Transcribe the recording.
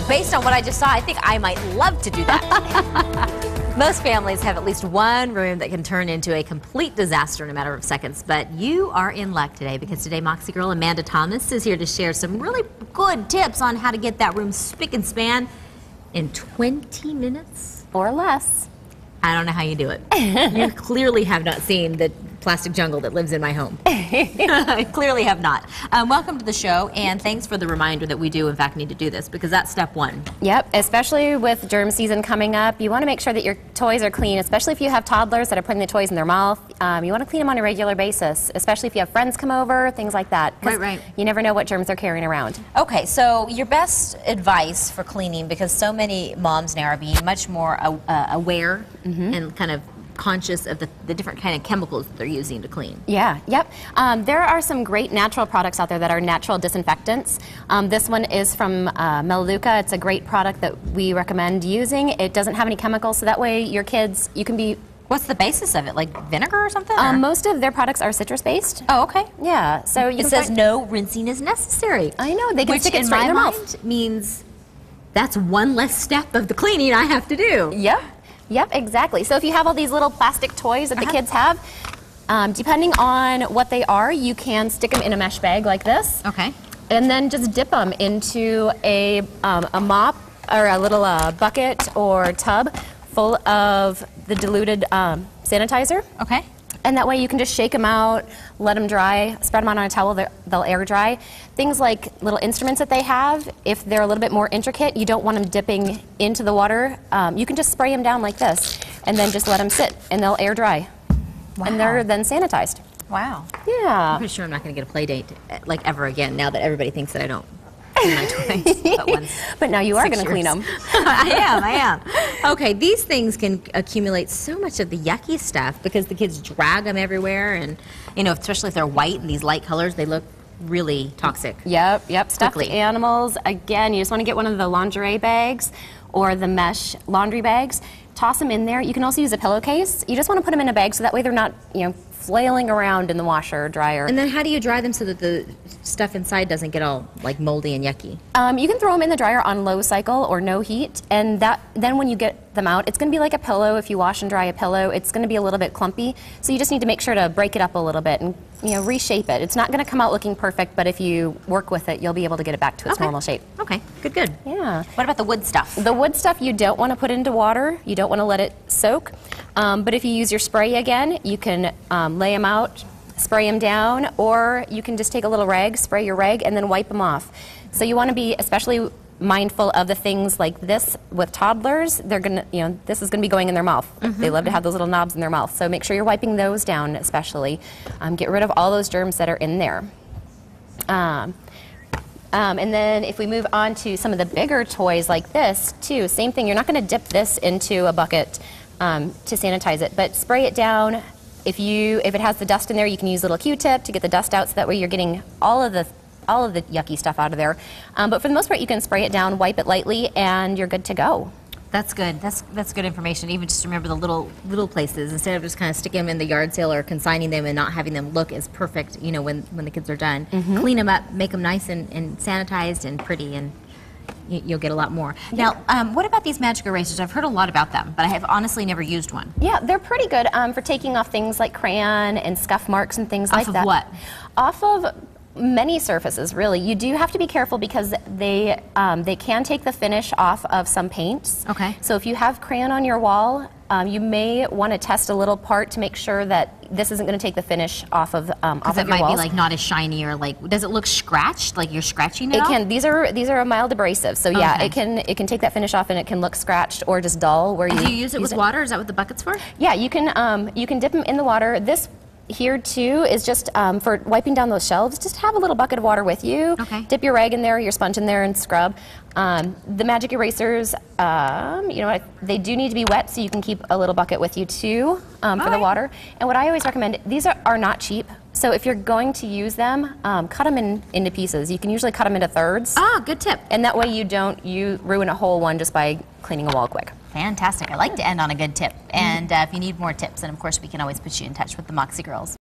based on what I just saw, I think I might love to do that. Most families have at least one room that can turn into a complete disaster in a matter of seconds, but you are in luck today because today Moxie Girl Amanda Thomas is here to share some really good tips on how to get that room spick and span in 20 minutes. Or less. I don't know how you do it. You clearly have not seen the plastic jungle that lives in my home. Clearly have not. Welcome to the show, and thanks for the reminder that we do, in fact, need to do this, because that's step one. Yep, especially with germ season coming up, you want to make sure that your toys are clean, especially if you have toddlers that are putting the toys in their mouth. You want to clean them on a regular basis, especially if you have friends come over, things like that. Right. You never know what germs they're carrying around. Okay, so your best advice for cleaning, because so many moms now are being much more aware and kind of conscious of the different kind of chemicals that they're using to clean. Yeah, yep. There are some great natural products out there that are natural disinfectants. This one is from Melaleuca. It's a great product that we recommend using. It doesn't have any chemicals, so that way your kids, you can be... What's the basis of it? Like vinegar or something? Most of their products are citrus-based. Oh, okay. Yeah, so you it says no rinsing is necessary. I know, they can stick it straight in their mouth. Which means that's one less step of the cleaning I have to do. Yep, exactly. So if you have all these little plastic toys that the kids have, depending on what they are, you can stick them in a mesh bag like this. Okay. And then just dip them into a mop or a little bucket or tub full of the diluted sanitizer. Okay. And that way you can just shake them out, let them dry, spread them out on a towel, they'll air dry. Things like little instruments that they have, if they're a little bit more intricate, you don't want them dipping into the water. You can just spray them down like this and then just let them sit and they'll air dry. Wow. And they're then sanitized. Wow. Yeah. I'm pretty sure I'm not going to get a play date like ever again now that everybody thinks that I don't clean my toys. But now you are going to clean them. I am. Okay, these things can accumulate so much of the yucky stuff because the kids drag them everywhere, and you know, especially if they're white and these light colors, they look really toxic. Yep. Stuffed animals. Again, you just want to get one of the lingerie bags or the mesh laundry bags. Toss them in there. You can also use a pillowcase. You just want to put them in a bag so that way they're not, flailing around in the washer or dryer. And then how do you dry them so that the stuff inside doesn't get all like moldy and yucky? You can throw them in the dryer on low cycle or no heat, and then when you get them out, it's going to be like a pillow. If you wash and dry a pillow, it's going to be a little bit clumpy. So you just need to make sure to break it up a little bit and reshape it. It's not going to come out looking perfect, but if you work with it, you'll be able to get it back to its normal shape. Okay, good. Yeah. What about the wood stuff? The wood stuff you don't want to put into water. You don't want to let it soak. But if you use your spray again, you can lay them out, spray them down, or you can just take a little rag, spray your rag, and then wipe them off. So you want to be especially mindful of the things like this with toddlers. They're gonna, this is gonna be going in their mouth. They love to have those little knobs in their mouth. So make sure you're wiping those down, especially. Get rid of all those germs that are in there. And then if we move on to some of the bigger toys like this, too, same thing. You're not going to dip this into a bucket to sanitize it, but spray it down. If it has the dust in there, you can use a little Q-tip to get the dust out, so that way you're getting all of the yucky stuff out of there. But for the most part, you can spray it down, wipe it lightly, and you're good to go. That's good. That's good information. Even just remember the little places, instead of just kind of sticking them in the yard sale or consigning them and not having them look as perfect, when the kids are done. Clean them up, make them nice and sanitized and pretty, and you'll get a lot more. Now, what about these magic erasers? I've heard a lot about them, but I have honestly never used one. Yeah, they're pretty good for taking off things like crayon and scuff marks and things like that. Off of what? Off of many surfaces, really. You do have to be careful because they can take the finish off of some paints. Okay. So if you have crayon on your wall, you may want to test a little part to make sure that this isn't going to take the finish off of off of your walls. Because it might be like not as shiny, or like, does it look scratched? Like you're scratching it? It can. These are a mild abrasive, so yeah, it can take that finish off and it can look scratched or just dull. Where do you use it with water? Is that what the bucket's for? Yeah, you can dip them in the water. This here too is just for wiping down those shelves. Just have a little bucket of water with you. Okay. Dip your rag in there, your sponge in there, and scrub. The magic erasers, they do need to be wet, so you can keep a little bucket with you too for the water. And what I always recommend, these are not cheap. So if you're going to use them, cut them into pieces. You can usually cut them into thirds. Ah, good tip. And that way you ruin a whole one just by cleaning a wall quick. Fantastic. I like to end on a good tip. And if you need more tips, then of course we can always put you in touch with the Moxie Girls.